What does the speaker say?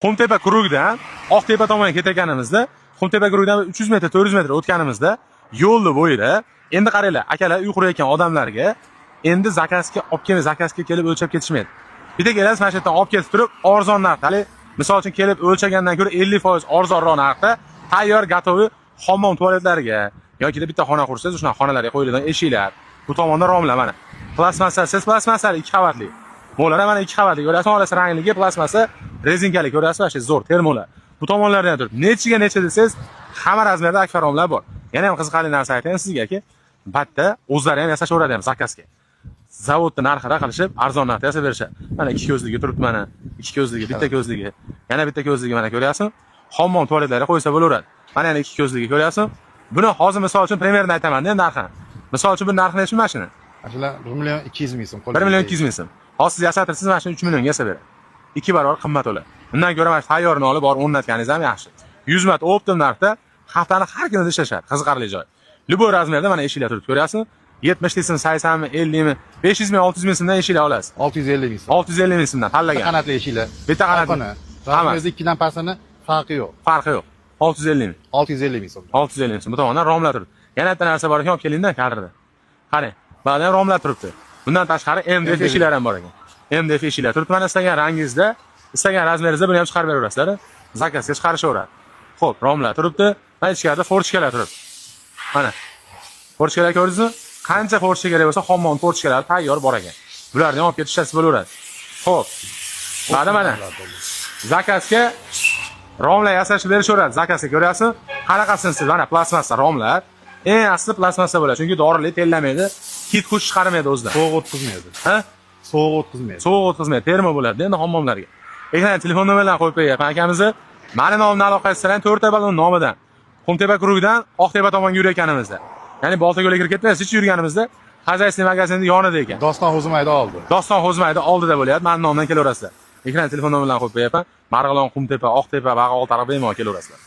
Qumtepa kurugdan Oqtepa tomonga ketayotganimizda, Qumtepa kurugdan 300 metr, 400 metr o'tganimizda yo'lni bo'yida endi qaranglar, akalar uy qurayotgan odamlarga endi zakazga kelib o'lchab ketishmaydi. Bitta kelasiz, mana shu yerdan olib ketib turib, arzon narxda, misol uchun kelib o'lchagandan ko'ra 50% arzonroq narxda tayyor, gatovi hammom tualetlariga yoki bitta xona qursangiz, o'sha xonalarga qo'yiladigan eshiklar, bu tomonda romlar mana. Plastmassali 2 qavatli. Mo'lar mana 2 qavatli. Ko'rasiz, orasi rangligi plastmassa, rezinkali, ko'rasiz, mana shu zo'r termolar. Bu tomonlardan turib, necha desangiz, hamma razmerda akfaromlar bor. Yana ham qiziqarli narsa aytaman sizga-ki, batta o'zlari ham yasashaveradi ham zakazga. Zavodda narxida qilishib, arzon narxda yasab berishadi. Mana 2 ko'zligi turibdi mana. 2 ko'zligi, bitta ko'zligi. Yana bitta ko'zligi mana ko'ryapsizmi? Hammom tualetlariga qo'ysa bo'laveradi. Mana yana 2 ko'zligi ko'ryapsizmi? Buni hozir misol uchun premyerni aytaman-da narxini. Misol uchun bu narxi nechi mashina? Ashula 1 million 200 ming so'm. 1 million 200 ming so'm. Hozir siz yasatirsiz, mana shuni 3 millionga yasab beradi. 2 barobar qimmat o'ladi. Undan ko'ra mana tayyorini olib borib o'rnatganingiz ham yaxshi. 100 mat optim narxda haftani har kuni ishlashadi. Qiziqarli joy. Любой razmerda mana eshiklar turibdi, ko'ryapsizmi? 70 ming, 80 ming, 50 ming, 500 ming, 600 ming so'mdan eshiklar olasiz. 650 ming so'm. 650 ming so'mdan tanlagan. Qanotli eshiklar. Bitta qanotli. Razmeri 2 dan pastini farqi yo'q. Farqi yo'q. 650 ming. 650 ming so'm. 650 ming so'm. Bu tomondan romlar turibdi. Yana bitta narsa bor ekan, olib kelingda kadrda. Qarang, ba'zan romlar turibdi. Bundan tashqari MDF eshiklar ham bor ekan. MDF eshiklar turibdi. Mana istagan rangingizda, istagan razmeringizda buni ham chiqarib beraverasizlar. Zakazga chiqarishaveradi. Xo'p, romlar turibdi. Mana ichkarida forchkalar turibdi. Mana. Forchkalar ko'rdingizmi? Qancha forchka kerak bo'lsa, hammom forchkalar tayyor bor ekan. Bularni olib ketishasiz bo'laveradi. Xo'p. Mana. Zakazga romlar yasashib berishaveradi. Zakazga ko'ryapsizmi? Qanaqasini siz mana plastmassa romlar. Eng asli plastmassa bo'ladi. Chunki dorilik tellamaydi, hid kuch chiqarmaydi o'zidan. Sovuq o'tkazmaydi. Ha? Sovuq o'tkazmaydi. Sovuq o'tkazmaydi, termo bo'ladi endi hammomlarga. Ekranda telefon nomerlarini qo'yib qo'yapman akamizni. Mani nomimni aloqasi bilan To'rttepa nomidan, Qumtepa kurugdan Oqtepa tomonga yurayotganimizda. Ya'ni Boltako'lga kirib ketmaysiz, hech yurganimizda Xazaysiy magazinning yonida ekan. Doston Xo'zmayda oldi. Doston Xo'zmayda oldida bo'lyapti. Mani nomimdan kelaverasizlar. Ekranda telefon nomerlarini qo'yib qo'yapman. Marg'ilon, Qumtepa, Oqtepa, Bag'ol tarafga bemalol kelaverasizlar.